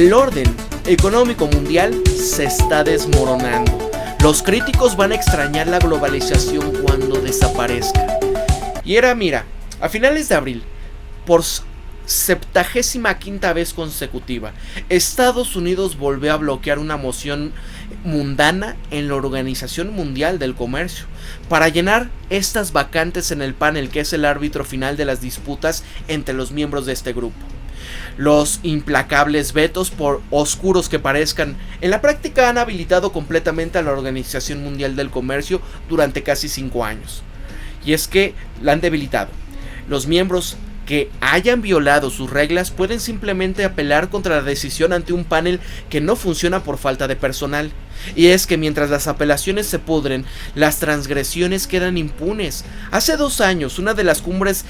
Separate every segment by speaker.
Speaker 1: el orden económico mundial se está desmoronando. Los críticos van a extrañar la globalización cuando desaparezca. Y mira, a finales de abril, por 75ª vez consecutiva, Estados Unidos volvió a bloquear una moción mundana en la Organización Mundial del Comercio para llenar estas vacantes en el panel que es el árbitro final de las disputas entre los miembros de este grupo. Los implacables vetos, por oscuros que parezcan, en la práctica han habilitado completamente a la Organización Mundial del Comercio durante casi 5 años. Y es que la han debilitado. Los miembros que hayan violado sus reglas pueden simplemente apelar contra la decisión ante un panel que no funciona por falta de personal. Y es que mientras las apelaciones se pudren, las transgresiones quedan impunes. Hace 2 años, una de las cumbres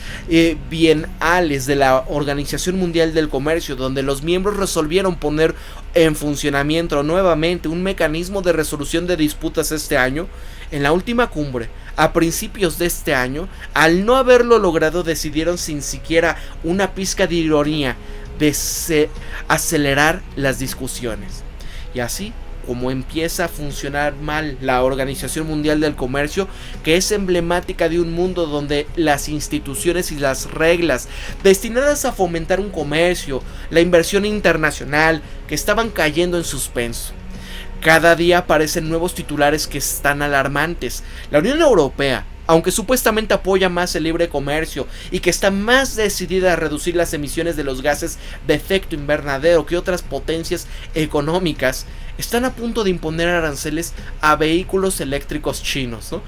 Speaker 1: bienales de la Organización Mundial del Comercio, donde los miembros resolvieron poner en funcionamiento nuevamente un mecanismo de resolución de disputas este año, en la última cumbre, a principios de este año, al no haberlo logrado, decidieron sin siquiera una pizca de ironía de acelerar las discusiones. Y así como empieza a funcionar mal la Organización Mundial del Comercio, que es emblemática de un mundo donde las instituciones y las reglas destinadas a fomentar un comercio, la inversión internacional, que estaban cayendo en suspenso. Cada día aparecen nuevos titulares que están alarmantes. La Unión Europea, aunque supuestamente apoya más el libre comercio y que está más decidida a reducir las emisiones de los gases de efecto invernadero que otras potencias económicas, están a punto de imponer aranceles a vehículos eléctricos chinos, ¿no?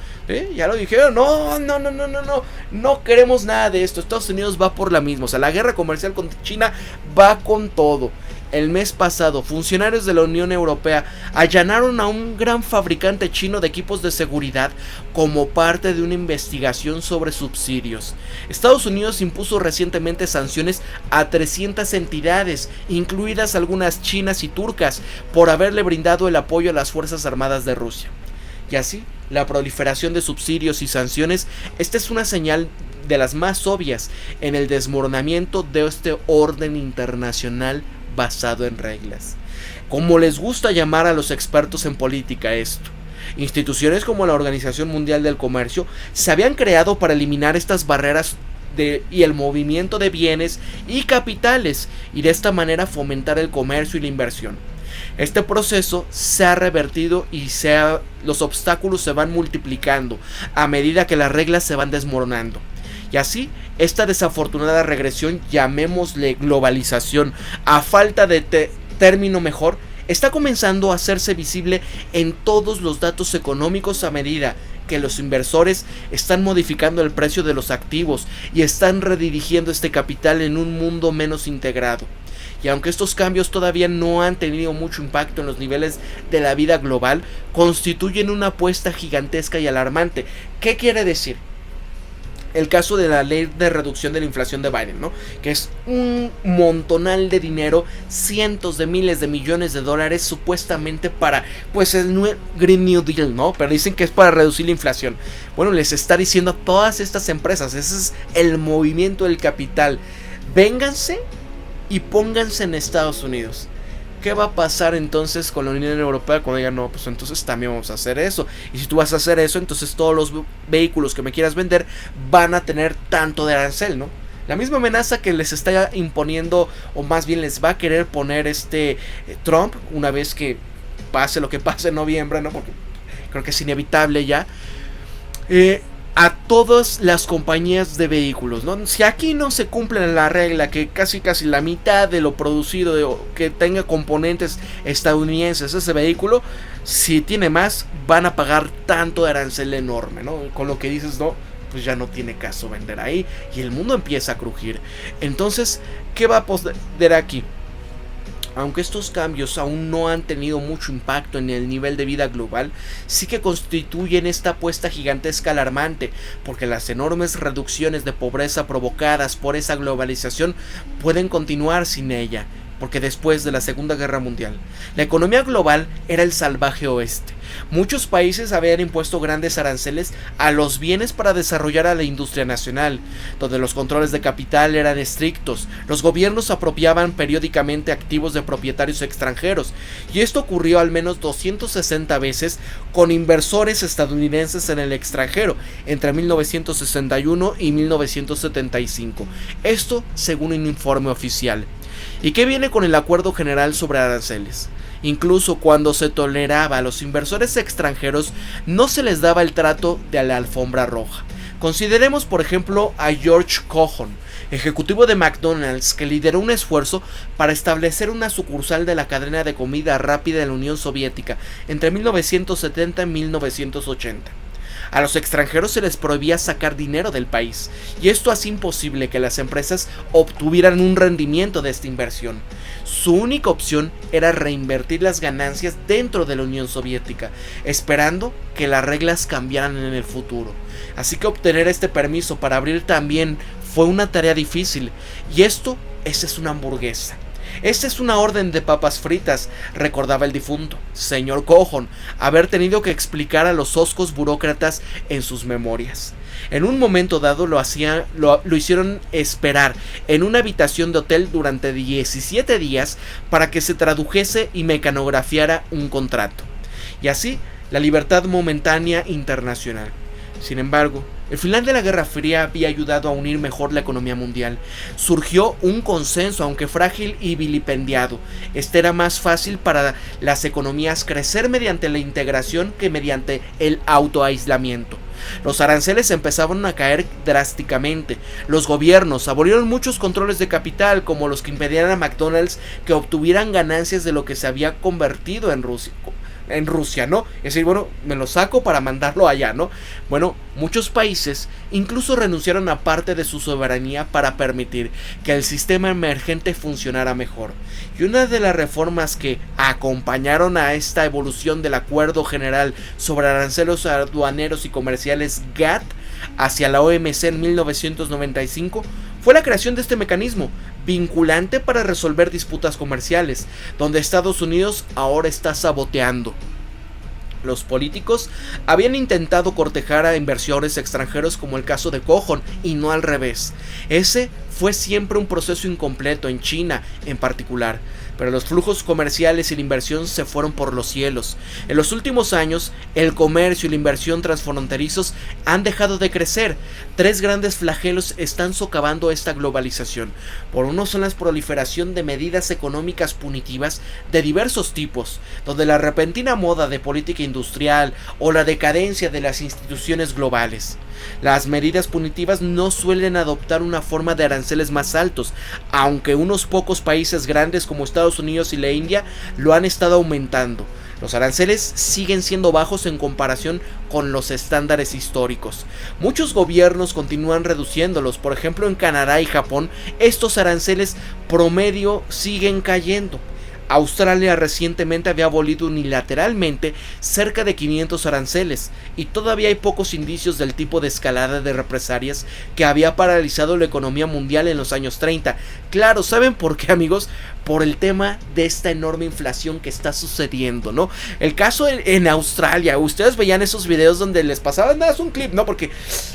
Speaker 1: Ya lo dijeron, no queremos nada de esto. Estados Unidos va por la misma, o sea, la guerra comercial con China va con todo. El mes pasado, funcionarios de la Unión Europea allanaron a un gran fabricante chino de equipos de seguridad como parte de una investigación sobre subsidios. Estados Unidos impuso recientemente sanciones a 300 entidades, incluidas algunas chinas y turcas, por haberle brindado el apoyo a las Fuerzas Armadas de Rusia. Y así, la proliferación de subsidios y sanciones, esta es una señal de las más obvias en el desmoronamiento de este orden internacional basado en reglas. Como les gusta llamar a los expertos en política esto, instituciones como la Organización Mundial del Comercio se habían creado para eliminar estas barreras y el movimiento de bienes y capitales, y de esta manera fomentar el comercio y la inversión. Este proceso se ha revertido y los obstáculos se van multiplicando a medida que las reglas se van desmoronando. Y así, esta desafortunada regresión, llamémosle globalización, a falta de término mejor, está comenzando a hacerse visible en todos los datos económicos a medida que los inversores están modificando el precio de los activos y están redirigiendo este capital en un mundo menos integrado. Y aunque estos cambios todavía no han tenido mucho impacto en los niveles de la vida global, constituyen una apuesta gigantesca y alarmante. ¿Qué quiere decir? El caso de la ley de reducción de la inflación de Biden, ¿no? Que es un montonal de dinero, cientos de miles de millones de dólares supuestamente para, pues, el Green New Deal, ¿no? Pero dicen que es para reducir la inflación. Bueno, les está diciendo a todas estas empresas, ese es el movimiento del capital. Vénganse y pónganse en Estados Unidos. ¿Qué va a pasar entonces con la Unión Europea cuando digan, no, pues entonces también vamos a hacer eso? Y si tú vas a hacer eso, entonces todos los vehículos que me quieras vender van a tener tanto de arancel, ¿no? La misma amenaza que les está imponiendo, o más bien les va a querer poner Trump, una vez que pase lo que pase en noviembre, ¿no? Porque creo que es inevitable ya. A todas las compañías de vehículos, ¿no? Si aquí no se cumple la regla que casi la mitad de lo producido que tenga componentes estadounidenses ese vehículo, si tiene más, van a pagar tanto de arancel enorme, ¿no? Con lo que dices, no, pues ya no tiene caso vender ahí y el mundo empieza a crujir. Entonces, ¿qué va a poder aquí? Aunque estos cambios aún no han tenido mucho impacto en el nivel de vida global, sí que constituyen esta apuesta gigantesca alarmante, porque las enormes reducciones de pobreza provocadas por esa globalización pueden continuar sin ella, porque después de la Segunda Guerra Mundial, la economía global era el salvaje oeste, Muchos países habían impuesto grandes aranceles a los bienes para desarrollar a la industria nacional, donde los controles de capital eran estrictos. Los gobiernos apropiaban periódicamente activos de propietarios extranjeros, y esto ocurrió al menos 260 veces con inversores estadounidenses en el extranjero entre 1961 y 1975. Esto según un informe oficial. ¿Y qué viene con el Acuerdo General sobre Aranceles? Incluso cuando se toleraba a los inversores extranjeros, no se les daba el trato de la alfombra roja. Consideremos por ejemplo a George Cohon, ejecutivo de McDonald's, que lideró un esfuerzo para establecer una sucursal de la cadena de comida rápida en la Unión Soviética entre 1970 y 1980. A los extranjeros se les prohibía sacar dinero del país, y esto hacía imposible que las empresas obtuvieran un rendimiento de esta inversión. Su única opción era reinvertir las ganancias dentro de la Unión Soviética, esperando que las reglas cambiaran en el futuro. Así que obtener este permiso para abrir también fue una tarea difícil, y esa es una hamburguesa. Esta es una orden de papas fritas, recordaba el difunto, señor Cohon, haber tenido que explicar a los hoscos burócratas en sus memorias. En un momento dado lo hicieron esperar en una habitación de hotel durante 17 días para que se tradujese y mecanografiara un contrato. Y así, la libertad momentánea internacional. Sin embargo, el final de la Guerra Fría había ayudado a unir mejor la economía mundial. Surgió un consenso, aunque frágil y vilipendiado. Este era más fácil para las economías crecer mediante la integración que mediante el autoaislamiento. Los aranceles empezaban a caer drásticamente. Los gobiernos abolieron muchos controles de capital, como los que impedían a McDonald's que obtuvieran ganancias de lo que se había convertido en Rusia, ¿no? Es decir, bueno, me lo saco para mandarlo allá, ¿no? Bueno, muchos países incluso renunciaron a parte de su soberanía para permitir que el sistema emergente funcionara mejor. Y una de las reformas que acompañaron a esta evolución del Acuerdo General sobre Aranceles Aduaneros y Comerciales GATT hacia la OMC en 1995 fue la creación de este mecanismo vinculante para resolver disputas comerciales, donde Estados Unidos ahora está saboteando. Los políticos habían intentado cortejar a inversores extranjeros como el caso de Cohon y no al revés. Ese fue siempre un proceso incompleto en China en particular, pero los flujos comerciales y la inversión se fueron por los cielos. En los últimos años, el comercio y la inversión transfronterizos han dejado de crecer. Tres grandes flagelos están socavando esta globalización. Por uno son la proliferación de medidas económicas punitivas de diversos tipos, donde la repentina moda de política industrial o la decadencia de las instituciones globales. Las medidas punitivas no suelen adoptar una forma de aranceles más altos, aunque unos pocos países grandes como Estados Unidos y la India lo han estado aumentando. Los aranceles siguen siendo bajos en comparación con los estándares históricos. Muchos gobiernos continúan reduciéndolos. Por ejemplo, en Canadá y Japón, estos aranceles promedio siguen cayendo. Australia recientemente había abolido unilateralmente cerca de 500 aranceles, y todavía hay pocos indicios del tipo de escalada de represalias que había paralizado la economía mundial en los años 30. Claro, ¿saben por qué, amigos? Por el tema de esta enorme inflación que está sucediendo, ¿no? El caso en Australia, ustedes veían esos videos donde les pasaban, nada, es un clip, ¿no? Porque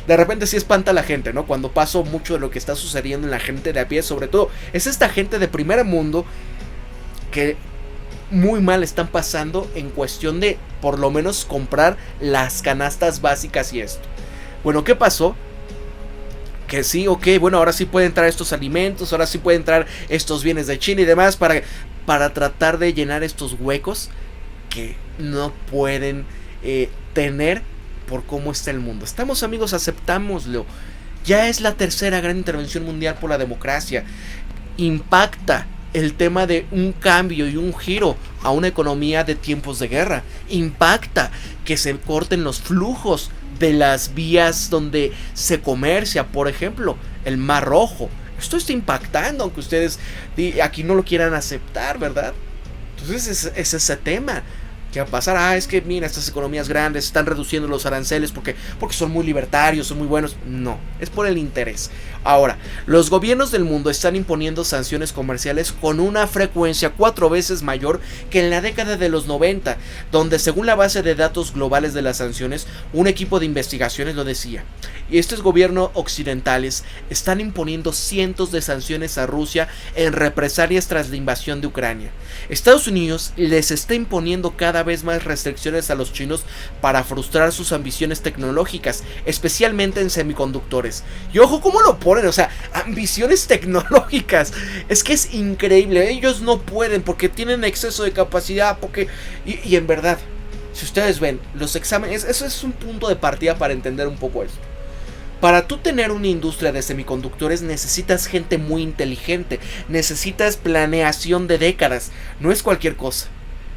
Speaker 1: de repente sí espanta a la gente, ¿no? Cuando paso mucho de lo que está sucediendo en la gente de a pie, sobre todo, es esta gente de primer mundo que muy mal están pasando en cuestión de por lo menos comprar las canastas básicas y esto. Bueno, ¿qué pasó? Que sí, ok, bueno, ahora sí pueden entrar estos alimentos, ahora sí pueden entrar estos bienes de China y demás para tratar de llenar estos huecos que no pueden tener por cómo está el mundo. Estamos, amigos, aceptámoslo. Ya es la tercera gran intervención mundial por la democracia. Impacta el tema de un cambio y un giro a una economía de tiempos de guerra. Impacta que se corten los flujos de las vías donde se comercia, por ejemplo, el Mar Rojo. Esto está impactando, aunque ustedes aquí no lo quieran aceptar, ¿verdad? Entonces es ese tema. ¿Qué va a pasar? Es que mira, estas economías grandes están reduciendo los aranceles porque son muy libertarios, son muy buenos. No, es por el interés. Ahora, los gobiernos del mundo están imponiendo sanciones comerciales con una frecuencia 4 veces mayor que en la década de los 90, donde según la base de datos globales de las sanciones, un equipo de investigaciones lo decía. Y estos gobiernos occidentales están imponiendo cientos de sanciones a Rusia en represalias tras la invasión de Ucrania. Estados Unidos les está imponiendo cada vez más restricciones a los chinos para frustrar sus ambiciones tecnológicas, especialmente en semiconductores. Y ojo cómo lo ponen, o sea, ambiciones tecnológicas. Es que es increíble, ellos no pueden porque tienen exceso de capacidad, y en verdad, si ustedes ven los exámenes, eso es un punto de partida para entender un poco esto. Para tú tener una industria de semiconductores necesitas gente muy inteligente, necesitas planeación de décadas, no es cualquier cosa.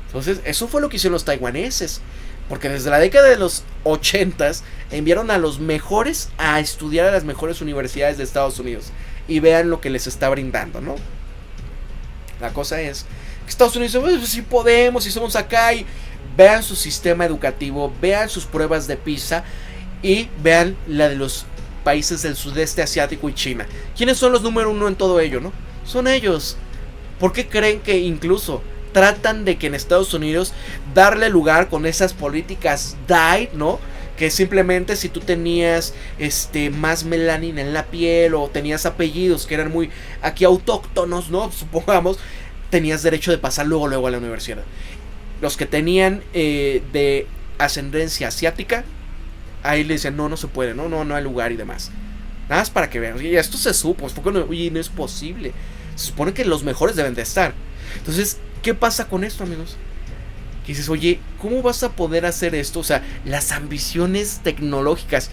Speaker 1: Entonces, eso fue lo que hicieron los taiwaneses, porque desde la década de los 80s enviaron a los mejores a estudiar a las mejores universidades de Estados Unidos. Y vean lo que les está brindando, ¿no? La cosa es que Estados Unidos dice, pues sí podemos, si somos acá, y vean su sistema educativo, vean sus pruebas de PISA, y vean la de los países del sudeste asiático y China. ¿Quiénes son los número uno en todo ello, no? Son ellos. ¿Por qué creen que incluso tratan de que en Estados Unidos darle lugar con esas políticas DIE, ¿no? Que simplemente si tú tenías más melanina en la piel o tenías apellidos que eran muy aquí autóctonos, ¿no? Supongamos, tenías derecho de pasar luego a la universidad. Los que tenían de ascendencia asiática, ahí le dicen, no se puede, no hay lugar y demás. Nada más para que vean. Y esto se supo, no es posible. Se supone que los mejores deben de estar. Entonces, ¿qué pasa con esto, amigos? Que dices, oye, ¿cómo vas a poder hacer esto? O sea, las ambiciones tecnológicas.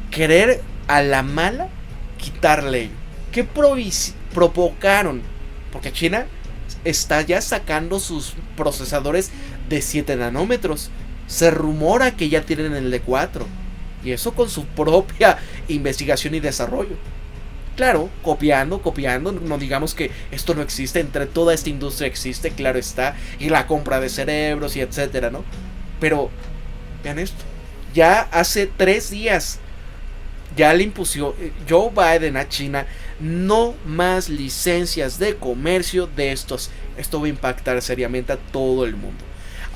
Speaker 1: Querer a la mala quitarle. ¿Qué provocaron? Porque China está ya sacando sus procesadores de 7 nanómetros. Se rumora que ya tienen el de 4. Y eso con su propia investigación y desarrollo. Claro, copiando, no digamos que esto no existe, entre toda esta industria existe, claro está, y la compra de cerebros y etcétera, ¿no? Pero, vean esto, ya hace 3 días, ya le impuso Joe Biden a China no más licencias de comercio de estos. Esto va a impactar seriamente a todo el mundo.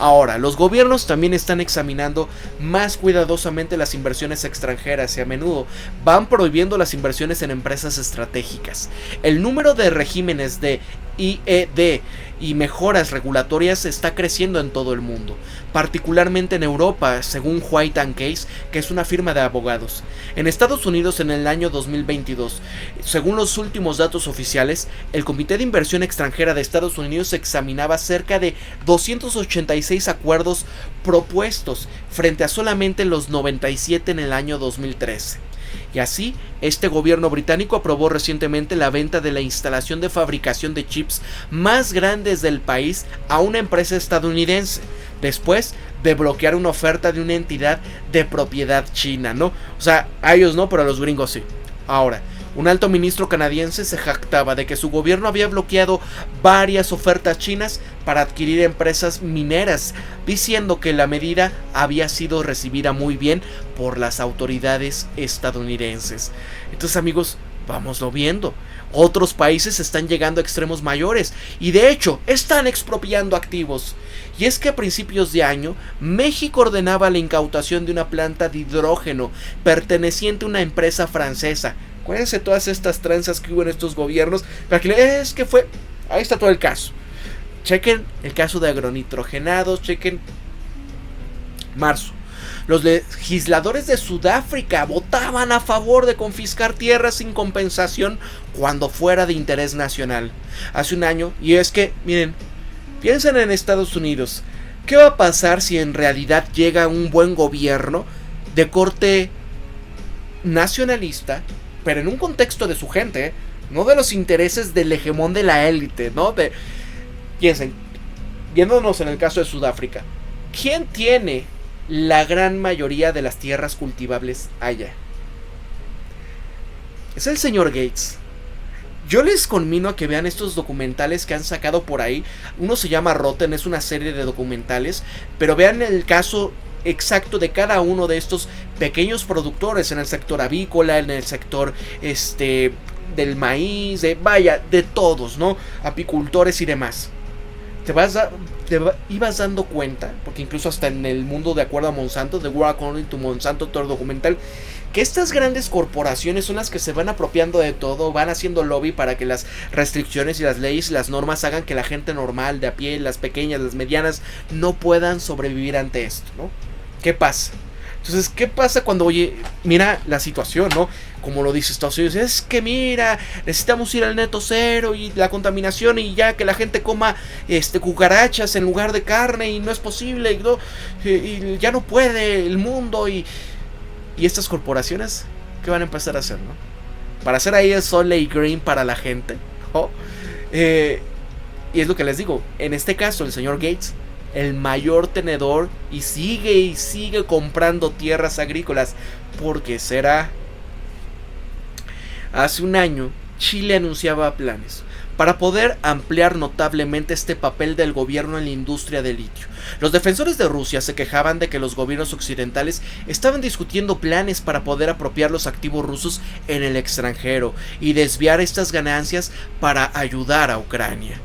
Speaker 1: Ahora, los gobiernos también están examinando más cuidadosamente las inversiones extranjeras y a menudo van prohibiendo las inversiones en empresas estratégicas. El número de regímenes de IED y mejoras regulatorias está creciendo en todo el mundo, particularmente en Europa, según White & Case, que es una firma de abogados. En Estados Unidos, en el año 2022, según los últimos datos oficiales, el Comité de Inversión Extranjera de Estados Unidos examinaba cerca de 286 acuerdos propuestos frente a solamente los 97 en el año 2013. Y así, este gobierno británico aprobó recientemente la venta de la instalación de fabricación de chips más grandes del país a una empresa estadounidense, después de bloquear una oferta de una entidad de propiedad china, ¿no? O sea, a ellos no, pero a los gringos sí. Ahora, un alto ministro canadiense se jactaba de que su gobierno había bloqueado varias ofertas chinas para adquirir empresas mineras, diciendo que la medida había sido recibida muy bien por las autoridades estadounidenses. Entonces, amigos, vámoslo viendo. Otros países están llegando a extremos mayores y de hecho están expropiando activos. Y es que a principios de año México ordenaba la incautación de una planta de hidrógeno perteneciente a una empresa francesa. Acuérdense todas estas tranzas que hubo en estos gobiernos. Es que fue... Ahí está todo el caso. Chequen el caso de agronitrogenados. Chequen marzo. Los legisladores de Sudáfrica votaban a favor de confiscar tierras sin compensación cuando fuera de interés nacional. Hace un año, y es que, miren, piensen en Estados Unidos. ¿Qué va a pasar si en realidad llega un buen gobierno de corte nacionalista, pero en un contexto de su gente, no de los intereses del hegemón de la élite, ¿no? Piensen, viéndonos en el caso de Sudáfrica, ¿quién tiene la gran mayoría de las tierras cultivables allá? Es el señor Gates. Yo les conmino a que vean estos documentales que han sacado por ahí. Uno se llama Rotten, es una serie de documentales, pero vean el caso exacto de cada uno de estos pequeños productores en el sector avícola, en el sector del maíz, de todos, ¿no? Apicultores y demás. Ibas dando cuenta, porque incluso hasta en el mundo de acuerdo a Monsanto, The World According to Monsanto, todo el documental, que estas grandes corporaciones son las que se van apropiando de todo, van haciendo lobby para que las restricciones y las leyes y las normas hagan que la gente normal, de a pie, las pequeñas, las medianas, no puedan sobrevivir ante esto, ¿no? ¿Qué pasa? Entonces, ¿qué pasa cuando, oye, mira la situación, ¿no? Como lo dice Estados Unidos, es que mira, necesitamos ir al neto cero y la contaminación y ya que la gente coma cucarachas en lugar de carne y no es posible, ¿no? Y ya no puede el mundo y estas corporaciones, ¿qué van a empezar a hacer, no? Para hacer ahí el Soylent Green para la gente, ¿no? Y es lo que les digo, en este caso el señor Gates, el mayor tenedor, y sigue comprando tierras agrícolas. ¿Por qué será? Hace un año Chile anunciaba planes para poder ampliar notablemente este papel del gobierno en la industria del litio. Los defensores de Rusia se quejaban de que los gobiernos occidentales estaban discutiendo planes para poder apropiar los activos rusos en el extranjero y desviar estas ganancias para ayudar a Ucrania.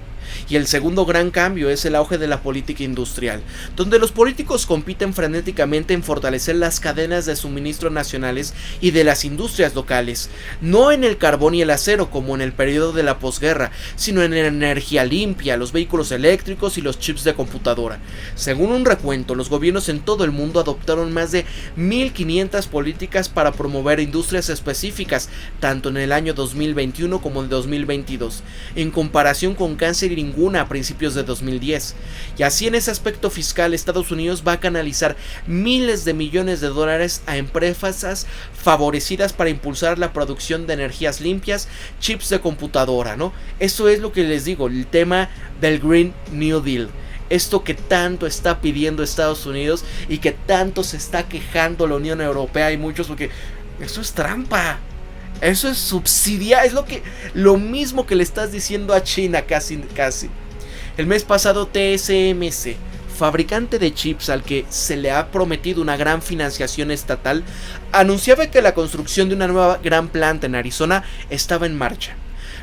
Speaker 1: Y el segundo gran cambio es el auge de la política industrial, donde los políticos compiten frenéticamente en fortalecer las cadenas de suministro nacionales y de las industrias locales, no en el carbón y el acero como en el periodo de la posguerra, sino en la energía limpia, los vehículos eléctricos y los chips de computadora. Según un recuento, los gobiernos en todo el mundo adoptaron más de 1.500 políticas para promover industrias específicas, tanto en el año 2021 como en 2022, en comparación con casi ninguna a principios de 2010. Y así en ese aspecto fiscal, Estados Unidos va a canalizar miles de millones de dólares a empresas favorecidas para impulsar la producción de energías limpias, chips de computadora, ¿no? Eso es lo que les digo, el tema del Green New Deal. Esto que tanto está pidiendo Estados Unidos y que tanto se está quejando la Unión Europea y muchos, porque eso es trampa. Eso es subsidiar, es lo mismo que le estás diciendo a China casi. El mes pasado TSMC, fabricante de chips al que se le ha prometido una gran financiación estatal, anunciaba que la construcción de una nueva gran planta en Arizona estaba en marcha.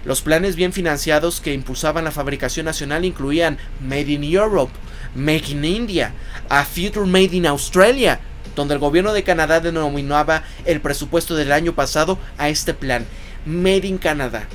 Speaker 1: Los planes bien financiados que impulsaban la fabricación nacional incluían Made in Europe, Made in India, a Future Made in Australia, donde el gobierno de Canadá denominaba el presupuesto del año pasado a este plan, Made in Canada.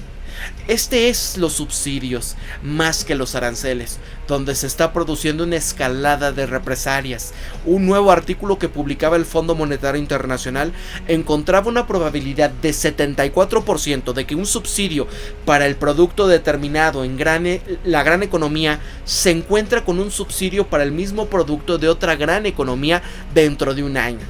Speaker 1: Este es los subsidios, más que los aranceles, donde se está produciendo una escalada de represalias. Un nuevo artículo que publicaba el Fondo Monetario Internacional encontraba una probabilidad de 74% de que un subsidio para el producto determinado en la gran economía se encuentra con un subsidio para el mismo producto de otra gran economía dentro de un año.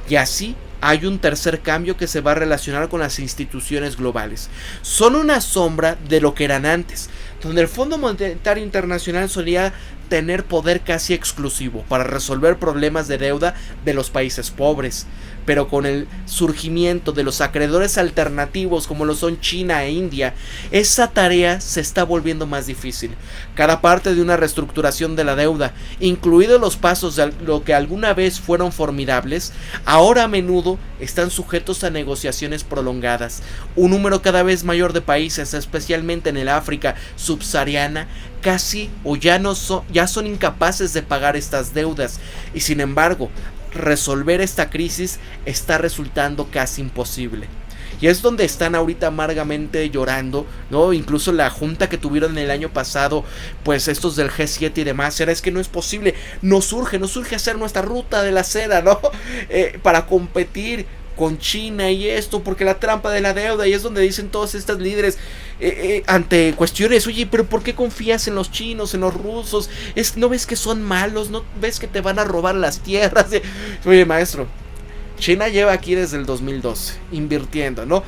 Speaker 1: Y así hay un tercer cambio que se va a relacionar con las instituciones globales. Son una sombra de lo que eran antes, donde el Fondo Monetario Internacional solía tener poder casi exclusivo para resolver problemas de deuda de los países pobres. Pero con el surgimiento de los acreedores alternativos como lo son China e India, esa tarea se está volviendo más difícil. Cada parte de una reestructuración de la deuda, incluidos los pasos de lo que alguna vez fueron formidables, ahora a menudo están sujetos a negociaciones prolongadas. Un número cada vez mayor de países, especialmente en el África subsahariana, casi o ya son incapaces de pagar estas deudas, y sin embargo resolver esta crisis está resultando casi imposible. Y es donde están ahorita amargamente llorando, ¿no? Incluso la junta que tuvieron el año pasado, pues estos del G7 y demás, es que no es posible, nos urge hacer nuestra ruta de la seda, ¿no? Para competir con China y esto, porque la trampa de la deuda, y es donde dicen todos estos líderes ante cuestiones, oye, pero ¿por qué confías en los chinos, en los rusos? ¿No ves que son malos? ¿No ves que te van a robar las tierras? Oye, maestro, China lleva aquí desde el 2012 invirtiendo, ¿no?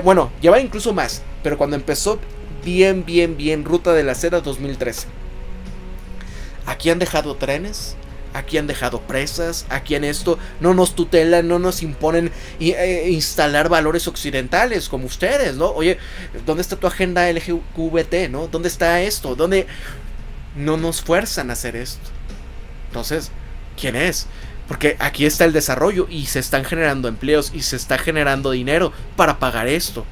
Speaker 1: Bueno, lleva incluso más, pero cuando empezó bien, ruta de la seda 2013. Aquí han dejado trenes, aquí han dejado presas, aquí en esto, no nos tutelan, no nos imponen instalar valores occidentales como ustedes, ¿no? Oye, ¿dónde está tu agenda LGBT, ¿no? ¿Dónde está esto? ¿Dónde no nos fuerzan a hacer esto? Entonces, ¿quién es? Porque aquí está el desarrollo y se están generando empleos y se está generando dinero para pagar esto.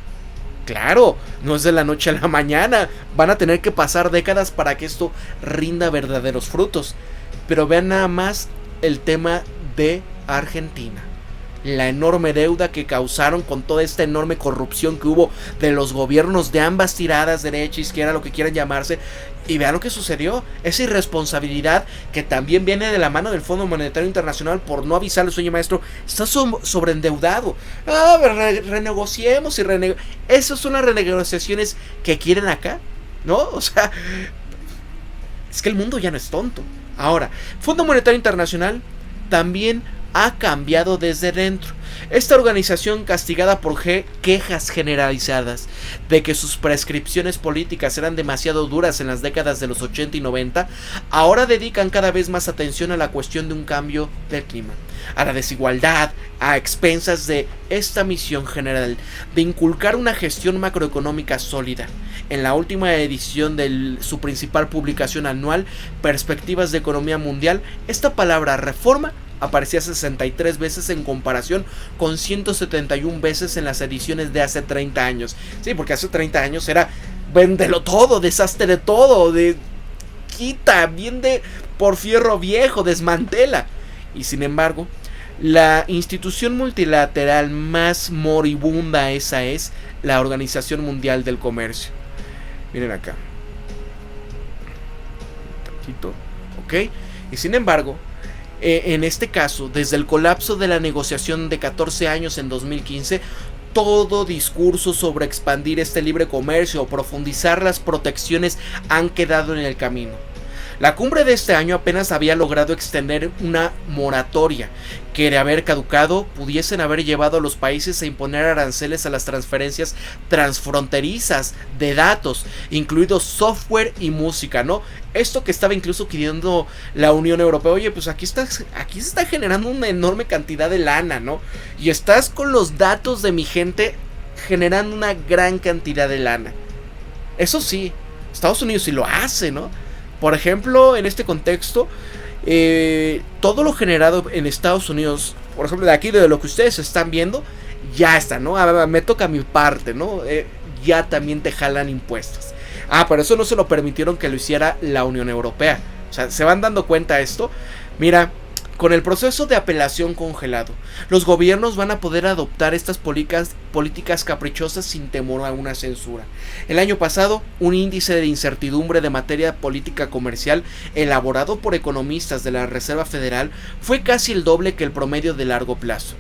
Speaker 1: Claro, no es de la noche a la mañana, van a tener que pasar décadas para que esto rinda verdaderos frutos. Pero vean nada más el tema de Argentina. La enorme deuda que causaron con toda esta enorme corrupción que hubo de los gobiernos de ambas tiradas, derecha, izquierda, lo que quieran llamarse. Y vean lo que sucedió, esa irresponsabilidad que también viene de la mano del Fondo Monetario Internacional por no avisarles, oye maestro, está sobreendeudado. Renegociemos y esas son las renegociaciones que quieren acá, ¿no? O sea, es que el mundo ya no es tonto. Ahora, Fondo Monetario Internacional también ha cambiado desde dentro. Esta organización, castigada por quejas generalizadas de que sus prescripciones políticas eran demasiado duras en las décadas de los 80 y 90, ahora dedican cada vez más atención a la cuestión de un cambio del clima, a la desigualdad, a expensas de esta misión general de inculcar una gestión macroeconómica sólida. En la última edición de su principal publicación anual, Perspectivas de Economía Mundial, esta palabra reforma aparecía 63 veces en comparación con 171 veces en las ediciones de hace 30 años. Sí, porque hace 30 años era véndelo todo, deshazte de todo, quita, bien de por fierro viejo, desmantela. Y sin embargo, la institución multilateral más moribunda esa es la Organización Mundial del Comercio. Miren acá. ¿Ok? Y sin embargo, en este caso, desde el colapso de la negociación de 14 años en 2015, todo discurso sobre expandir este libre comercio o profundizar las protecciones han quedado en el camino. La cumbre de este año apenas había logrado extender una moratoria que, de haber caducado, pudiesen haber llevado a los países a imponer aranceles a las transferencias transfronterizas de datos, incluidos software y música, ¿no? Esto que estaba incluso pidiendo la Unión Europea. Oye, pues aquí se está generando una enorme cantidad de lana, ¿no? Y estás con los datos de mi gente generando una gran cantidad de lana. Eso sí, Estados Unidos sí lo hace, ¿no? Por ejemplo, en este contexto, todo lo generado en Estados Unidos, por ejemplo, de aquí, de lo que ustedes están viendo, ya está, ¿no? Me toca mi parte, ¿no? Ya también te jalan impuestos. Pero eso no se lo permitieron que lo hiciera la Unión Europea. O sea, ¿se van dando cuenta de esto? Mira, con el proceso de apelación congelado, los gobiernos van a poder adoptar estas políticas caprichosas sin temor a una censura. El año pasado, un índice de incertidumbre de materia política comercial elaborado por economistas de la Reserva Federal fue casi el doble que el promedio de largo plazo.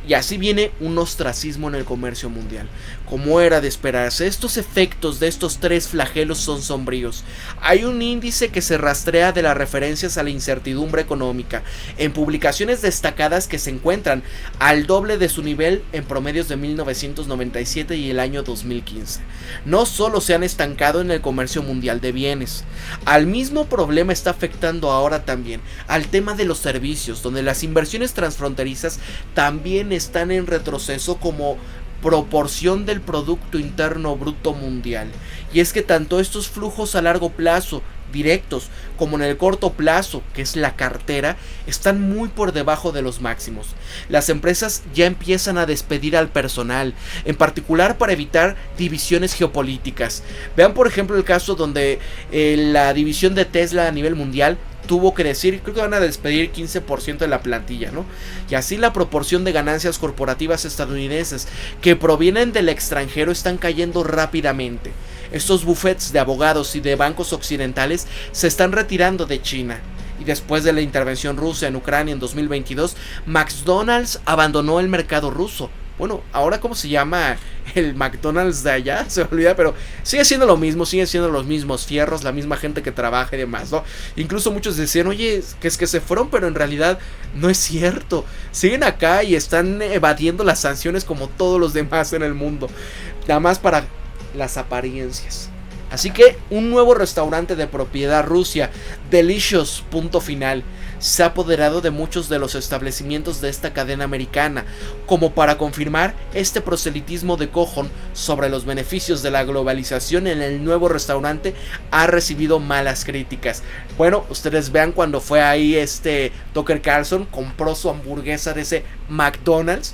Speaker 1: Y así viene un ostracismo en el comercio mundial. Como era de esperarse, estos efectos de estos tres flagelos son sombríos. Hay un índice que se rastrea de las referencias a la incertidumbre económica en publicaciones destacadas que se encuentran al doble de su nivel en promedios de 1997 y el año 2015. No solo se han estancado en el comercio mundial de bienes, al mismo problema está afectando ahora también al tema de los servicios, donde las inversiones transfronterizas también están en retroceso como proporción del Producto Interno Bruto Mundial. Y es que tanto estos flujos a largo plazo directos como en el corto plazo, que es la cartera, están muy por debajo de los máximos. Las empresas ya empiezan a despedir al personal, en particular para evitar divisiones geopolíticas. Vean por ejemplo el caso donde la división de Tesla a nivel mundial tuvo que decir, creo que van a despedir 15% de la plantilla, ¿no? Y así la proporción de ganancias corporativas estadounidenses que provienen del extranjero están cayendo rápidamente. Estos bufetes de abogados y de bancos occidentales se están retirando de China. Y después de la intervención rusa en Ucrania en 2022, McDonald's abandonó el mercado ruso. Bueno, ahora ¿cómo se llama el McDonald's de allá? Se me olvida, pero sigue siendo lo mismo, siguen siendo los mismos fierros, la misma gente que trabaja y demás, ¿no? Incluso muchos decían, oye, que es que se fueron, pero en realidad no es cierto. Siguen acá y están evadiendo las sanciones como todos los demás en el mundo. Nada más para las apariencias. Así que un nuevo restaurante de propiedad rusa, Delicious Punto Final, se ha apoderado de muchos de los establecimientos de esta cadena americana, como para confirmar este proselitismo de Cohn sobre los beneficios de la globalización. En el nuevo restaurante ha recibido malas críticas. Bueno, ustedes vean cuando fue ahí Tucker Carlson, compró su hamburguesa de ese McDonald's.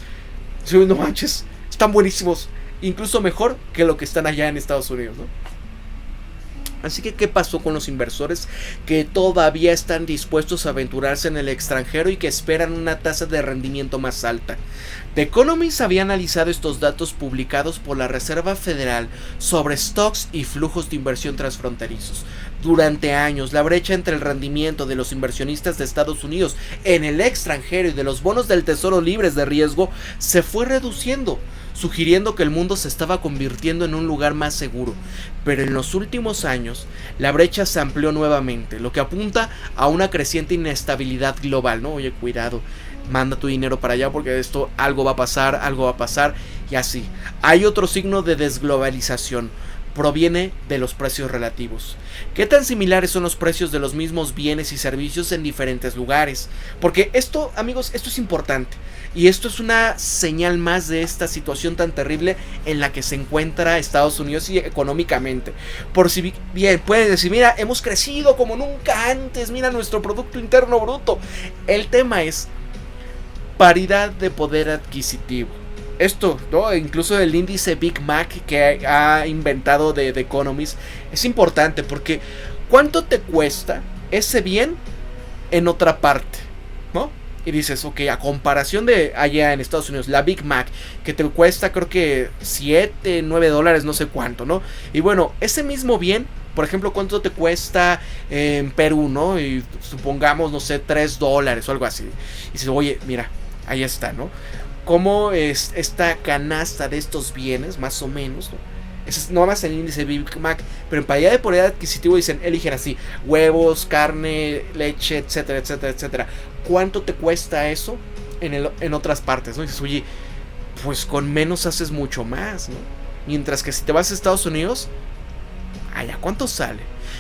Speaker 1: Sí, no manches, están buenísimos, incluso mejor que lo que están allá en Estados Unidos, ¿no? Así que, ¿qué pasó con los inversores que todavía están dispuestos a aventurarse en el extranjero y que esperan una tasa de rendimiento más alta? The Economist había analizado estos datos publicados por la Reserva Federal sobre stocks y flujos de inversión transfronterizos. Durante años, la brecha entre el rendimiento de los inversionistas de Estados Unidos en el extranjero y de los bonos del Tesoro libres de riesgo se fue reduciendo, sugiriendo que el mundo se estaba convirtiendo en un lugar más seguro. Pero en los últimos años, la brecha se amplió nuevamente, lo que apunta a una creciente inestabilidad global, ¿no? Oye, cuidado, manda tu dinero para allá porque esto algo va a pasar y así. Hay otro signo de desglobalización. Proviene de los precios relativos. ¿Qué tan similares son los precios de los mismos bienes y servicios en diferentes lugares? Porque esto, amigos, esto es importante. Y esto es una señal más de esta situación tan terrible en la que se encuentra Estados Unidos y económicamente. Por si bien pueden decir, mira, hemos crecido como nunca antes, mira nuestro Producto Interno Bruto. El tema es paridad de poder adquisitivo. Esto, ¿no? Incluso el índice Big Mac que ha inventado The Economist es importante porque ¿cuánto te cuesta ese bien en otra parte? ¿No? Y dices, ok, a comparación de allá en Estados Unidos, la Big Mac, que te cuesta creo que $7, $9, no sé cuánto, ¿no? Y bueno, ese mismo bien, por ejemplo, ¿cuánto te cuesta en Perú, ¿no? Y supongamos, no sé, $3 o algo así. Y dices, oye, mira, ahí está, ¿no? Cómo es esta canasta de estos bienes, más o menos, ¿no? Ese es no más el índice Big Mac, pero en paridad de poder adquisitivo eligen así, huevos, carne, leche, etcétera, etcétera, etcétera. ¿Cuánto te cuesta eso en otras partes, ¿no? Y dices, oye, pues con menos haces mucho más, ¿no? Mientras que si te vas a Estados Unidos, allá, ¿cuánto sale?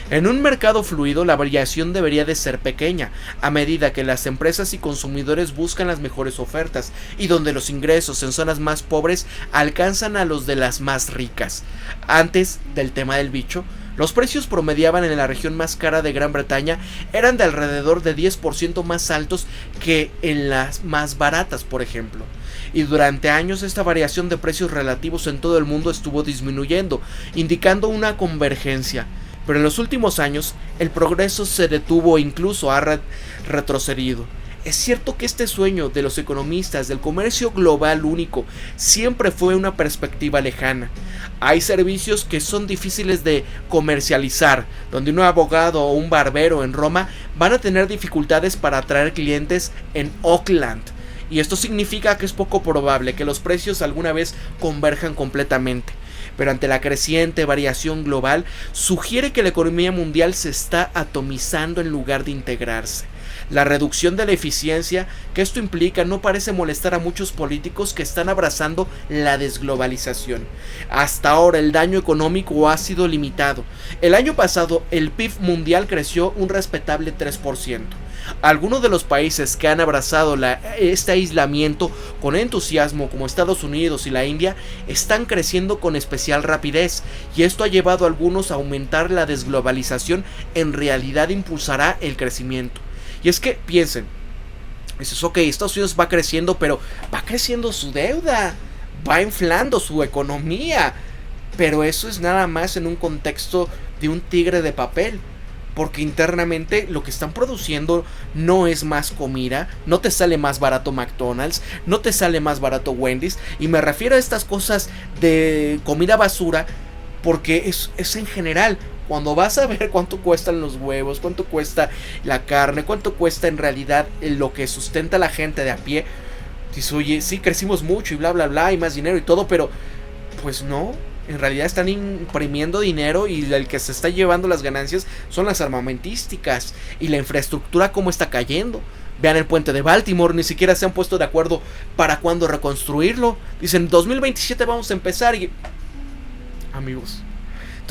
Speaker 1: En un mercado fluido, la variación debería de ser pequeña, a medida que las empresas y consumidores buscan las mejores ofertas, y donde los ingresos en zonas más pobres alcanzan a los de las más ricas. Antes del tema del bicho, los precios promediaban en la región más cara de Gran Bretaña eran de alrededor de 10% más altos que en las más baratas, por ejemplo. Y durante años esta variación de precios relativos en todo el mundo estuvo disminuyendo, indicando una convergencia. Pero en los últimos años el progreso se detuvo e incluso ha retrocedido. Es cierto que este sueño de los economistas del comercio global único siempre fue una perspectiva lejana. Hay servicios que son difíciles de comercializar, donde un abogado o un barbero en Roma van a tener dificultades para atraer clientes en Auckland. Y esto significa que es poco probable que los precios alguna vez converjan completamente. Pero ante la creciente variación global, sugiere que la economía mundial se está atomizando en lugar de integrarse. La reducción de la eficiencia que esto implica no parece molestar a muchos políticos que están abrazando la desglobalización. Hasta ahora el daño económico ha sido limitado. El año pasado el PIB mundial creció un respetable 3%. Algunos de los países que han abrazado este aislamiento con entusiasmo, como Estados Unidos y la India, están creciendo con especial rapidez, y esto ha llevado a algunos a aumentar la desglobalización. En realidad impulsará el crecimiento. Y es que piensen, dices, ok, Estados Unidos va creciendo, pero va creciendo su deuda, va inflando su economía, pero eso es nada más en un contexto de un tigre de papel. Porque internamente lo que están produciendo no es más comida, no te sale más barato McDonald's, no te sale más barato Wendy's. Y me refiero a estas cosas de comida basura porque es en general. Cuando vas a ver cuánto cuestan los huevos, cuánto cuesta la carne, cuánto cuesta en realidad lo que sustenta a la gente de a pie, dices, oye, sí, crecimos mucho y bla, bla, bla, y más dinero y todo, pero pues no. En realidad están imprimiendo dinero y el que se está llevando las ganancias son las armamentísticas y la infraestructura como está cayendo. Vean el puente de Baltimore, ni siquiera se han puesto de acuerdo para cuándo reconstruirlo. Dicen 2027 vamos a empezar y... amigos,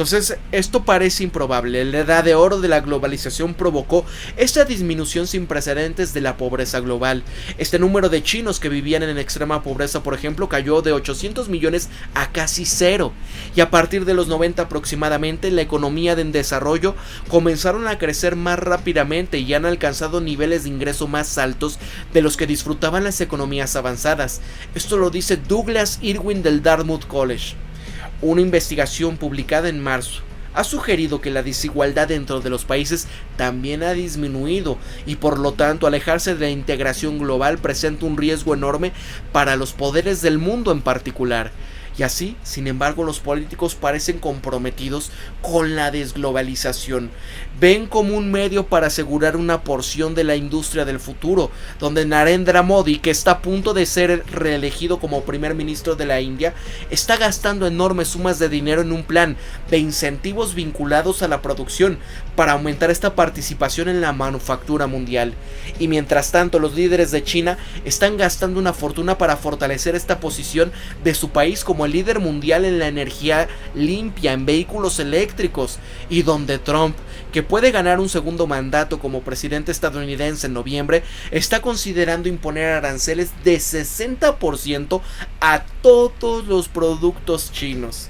Speaker 1: Entonces, esto parece improbable. La edad de oro de la globalización provocó esta disminución sin precedentes de la pobreza global. Este número de chinos que vivían en extrema pobreza, por ejemplo, cayó de 800 millones a casi cero. Y a partir de los 90 aproximadamente, la economía en desarrollo comenzaron a crecer más rápidamente y han alcanzado niveles de ingreso más altos de los que disfrutaban las economías avanzadas. Esto lo dice Douglas Irwin del Dartmouth College. Una investigación publicada en marzo ha sugerido que la desigualdad dentro de los países también ha disminuido y por lo tanto alejarse de la integración global presenta un riesgo enorme para los poderes del mundo en particular. Y así, sin embargo, los políticos parecen comprometidos con la desglobalización. Ven como un medio para asegurar una porción de la industria del futuro, donde Narendra Modi, que está a punto de ser reelegido como primer ministro de la India, está gastando enormes sumas de dinero en un plan de incentivos vinculados a la producción para aumentar esta participación en la manufactura mundial. Y mientras tanto, los líderes de China están gastando una fortuna para fortalecer esta posición de su país como el líder mundial en la energía limpia, en vehículos eléctricos, y donde Trump, que puede ganar un segundo mandato como presidente estadounidense en noviembre, está considerando imponer aranceles de 60% a todos los productos chinos.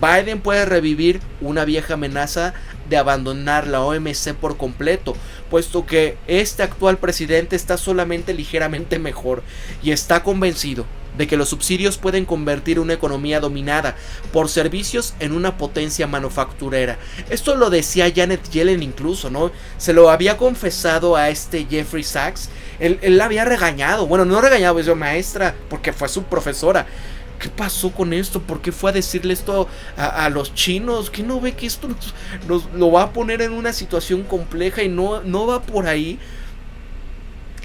Speaker 1: Biden puede revivir una vieja amenaza de abandonar la OMC por completo, puesto que este actual presidente está solamente ligeramente mejor y está convencido de que los subsidios pueden convertir una economía dominada por servicios en una potencia manufacturera. Esto lo decía Janet Yellen incluso, ¿no? Se lo había confesado a Jeffrey Sachs. Él la había regañado, bueno, no regañado, es maestra, porque fue su profesora. ¿Qué pasó con esto? ¿Por qué fue a decirle esto a los chinos? ¿Qué no ve que esto nos lo va a poner en una situación compleja y no va por ahí?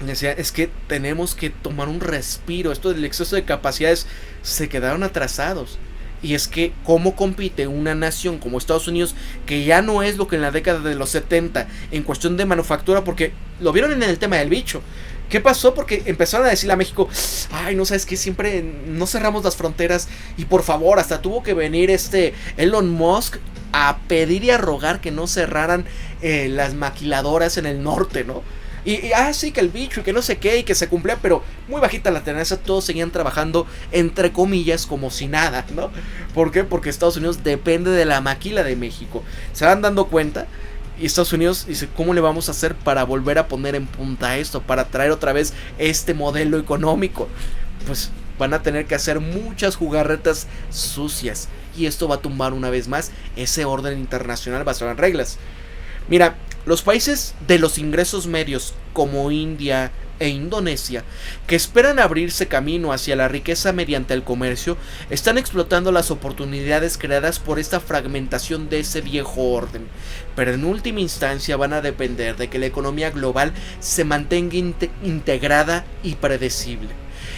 Speaker 1: Decía, es que tenemos que tomar un respiro. Esto del exceso de capacidades se quedaron atrasados. Y es que cómo compite una nación como Estados Unidos, que ya no es lo que en la década de los 70 en cuestión de manufactura, porque lo vieron en el tema del bicho. ¿Qué pasó? Porque empezaron a decirle a México, ay, no sabes que siempre no cerramos las fronteras, y por favor, hasta tuvo que venir Elon Musk a pedir y a rogar que no cerraran las maquiladoras en el norte, ¿no? Sí, que el bicho y que no sé qué, y que se cumplía, pero muy bajita la tenaza, todos seguían trabajando entre comillas como si nada, ¿no? ¿Por qué? Porque Estados Unidos depende de la maquila de México. Se van dando cuenta y Estados Unidos dice, ¿cómo le vamos a hacer para volver a poner en punta esto? Para traer otra vez este modelo económico. Pues van a tener que hacer muchas jugarretas sucias y esto va a tumbar una vez más ese orden internacional basado en reglas. Mira, los países de los ingresos medios como India e Indonesia, que esperan abrirse camino hacia la riqueza mediante el comercio, están explotando las oportunidades creadas por esta fragmentación de ese viejo orden, pero en última instancia van a depender de que la economía global se mantenga integrada y predecible.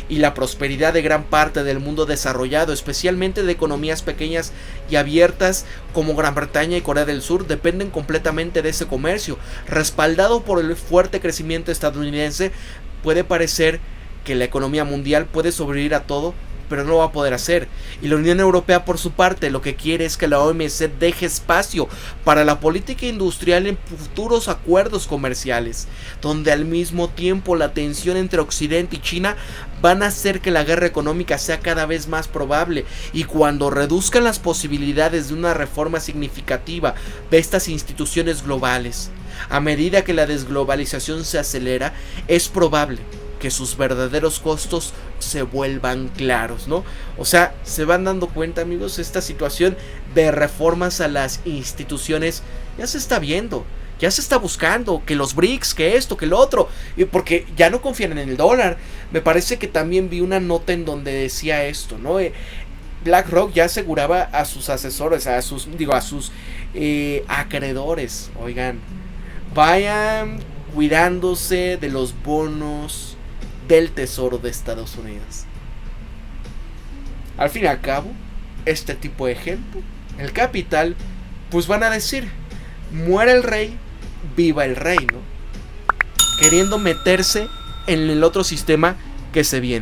Speaker 1: Y la prosperidad de gran parte del mundo desarrollado, especialmente de economías pequeñas y abiertas como Gran Bretaña y Corea del Sur, dependen completamente de ese comercio. Respaldado por el fuerte crecimiento estadounidense, puede parecer que la economía mundial puede sobrevivir a todo, pero no lo va a poder hacer. Y la Unión Europea, por su parte, lo que quiere es que la OMC deje espacio para la política industrial en futuros acuerdos comerciales, donde al mismo tiempo la tensión entre Occidente y China van a hacer que la guerra económica sea cada vez más probable, y cuando reduzcan las posibilidades de una reforma significativa de estas instituciones globales, a medida que la desglobalización se acelera, es probable que sus verdaderos costos se vuelvan claros, ¿no? O sea, se van dando cuenta, amigos, esta situación de reformas a las instituciones ya se está viendo, ya se está buscando, que los BRICS, que esto, que lo otro, y porque ya no confían en el dólar. Me parece que también vi una nota en donde decía esto, ¿no? BlackRock ya aseguraba a sus asesores, a sus acreedores, oigan, vayan cuidándose de los bonos del Tesoro de Estados Unidos. Al fin y al cabo, este tipo de gente, el capital, pues van a decir, muera el rey, viva el rey, ¿no? Queriendo meterse en el otro sistema que se viene.